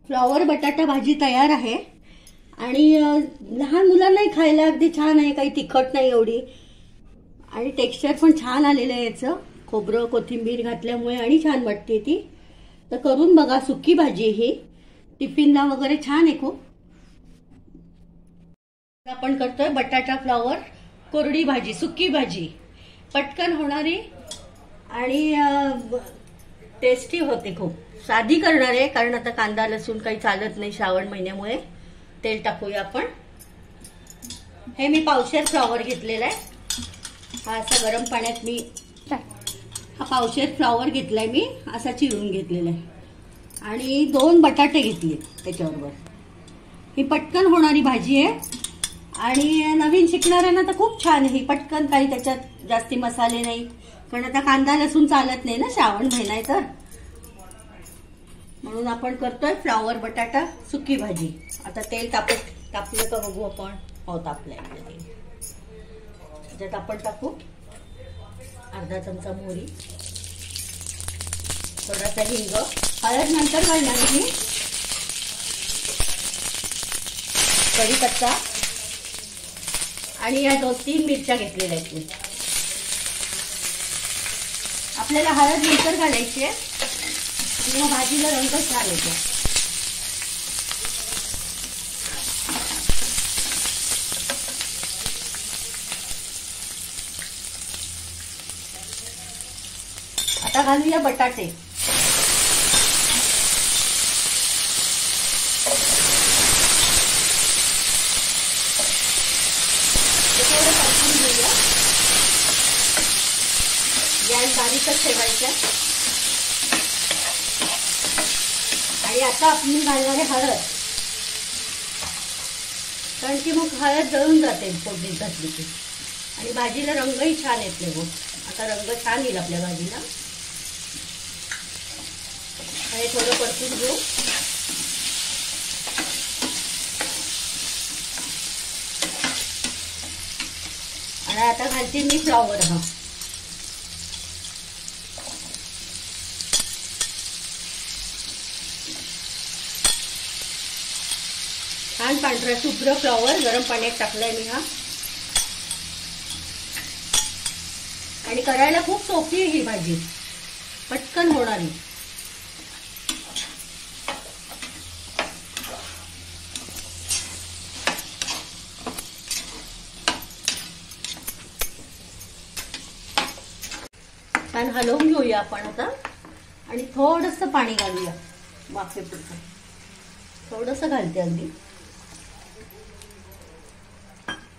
Flower बटाटा भाजी तयार आहे आणि लहान मुलांनाही खायला अगदी छान आहे, काही तिखट नाही एवढी आणि टेक्स्चर पण छान आलेलं आहे याचं, खोबरं कोथिंबीर घातल्यामुळे आणि छान वाटते ती. तर करून बघा, सुकी भाजी ही टिफिनला वगैरे छान आहे खूप. आपण करतोय बटाटा फ्लॉवर कोरडी भाजी, सुकी भाजी, पटकन होणारी आणि टेस्टी होते खूप. साधी करणार आहे कारण आता कांदा लसूण काही चालत नाही श्रावण महिन्यामुळे. तेल टाकूया आपण. हे मी पावशेर फ्लॉवर घेतलेला आहे. हा असा गरम पाण्यात मी हा पावशेर फ्लॉवर घेतलाय मी, असा चिरून घेतलेला आहे आणि 2 बटाटे घेतले त्याच्याबरोबर. ही पटकन होणारी भाजी आहे आणि नवीन शिकणाऱ्यांना तर खूप छान आहे ही. पटकन, काही त्याच्यात जास्ती मसाले नाही कारण आता कांदा लसूण चालत नाही ना, श्रावण महिना आहे तर. म्हणून आपण करतोय फ्लॉवर बटाटा सुकी भाजी. आता तेल तापलं का बघू आपण. हो, तापलंय आपलं तेल. त्याच्यात आपण टाकू अर्धा चमचा मोहरी, थोडासा हिंग, हळद नंतर घालणार मी, कढीपत्ता आणि या 2-3 मिरच्या घेतलेल्या आहेत मी. आपल्याला हळद नंतर घालायची आहे आणि भाजीला रंग छान येतो. आता घालूया बटाटे. थोडं परतून घेऊया. गॅस बारीकच ठेवायचा. आणि आता आपण घालणार आहे हळद, कारण की मग हळद जळून जाते फोडणीत घातली की आणि भाजीला रंगही छान येत नाही. मग आता रंग छान येईल आपल्या भाजीला. हे थोडं परतून घेऊ. आणि आता घालते मी फ्लॉवर. हा छान पांढरा शुभ्र फ्लॉवर गरम पाण्यात टाकलाय मी हा. आणि करायला खूप सोपी आहे ही भाजी, पटकन होणारी. छान हलवून घेऊया आपण आता आणि थोडंसं पाणी घालूया वाफेपुरतं. थोडंसं घालते अगदी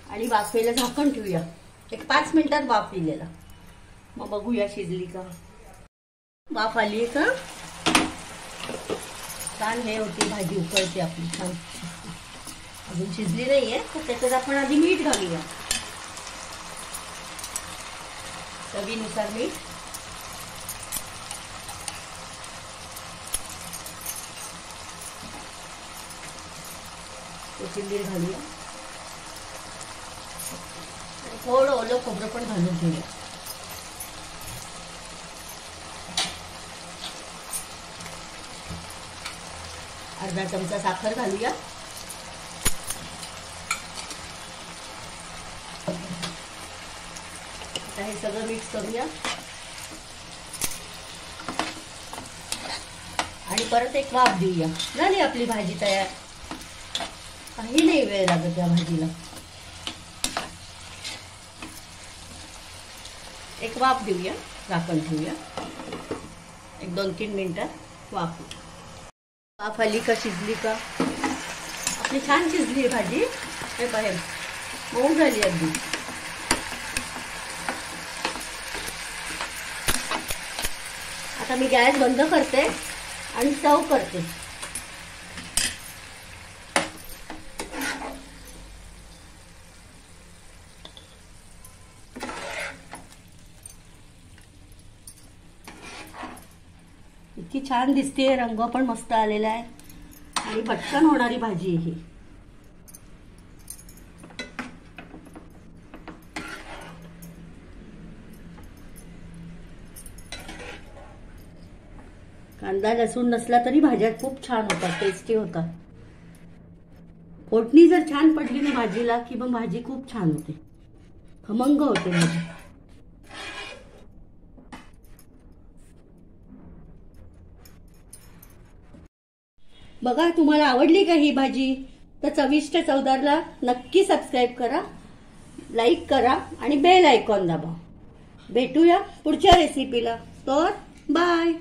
आणि वाफेला झाकण ठेवूया. एक 5 मिनिटात वाफ येईल. मग बघूया शिजली का. वाफ आली का. छान हे होती भाजी, उकळते आपली छान. अजून शिजली नाहीये तर त्याच्यात आपण आधी मीठ घालूया, चवीनुसार मीठ. कोथिंबीर घालूया. थोडं ओलं खोबरं पण घालून घेऊया. अर्धा चमचा साखर घालूया. आता हे सगळं मिक्स करूया आणि परत एक वाफ देऊया. झाली आपली भाजी तयार. काही नाही वेळ लागत या भाजीला. एक वाफ देऊया, झाकण ठेवूया. एक 2-3 मिनिटात वाफ. वाफ आली का, शिजली का. आपली छान शिजली भाजी. हे बाहेर मऊ झाली अगदी. आता मी गॅस बंद करते आणि सर्व करते. इतकी छान दिसते, रंग पण मस्त आलेला आहे आणि पटकन होणारी भाजी आहे ही. कांदा लसूण नसला तरी भाज्या खूप छान होतात, टेस्टी होतात. फोडणी जर छान पडली ना भाजीला की मग भाजी खूप छान होते, खमंग होते भाजी. बघा, तुम्हाला आवडली का ही भाजी? तर चविष्ट चवदारला नक्की सबस्क्राईब करा, लाईक करा आणि बेल आयकॉन दाबा. भेटूया पुढच्या रेसिपीला. तर बाय.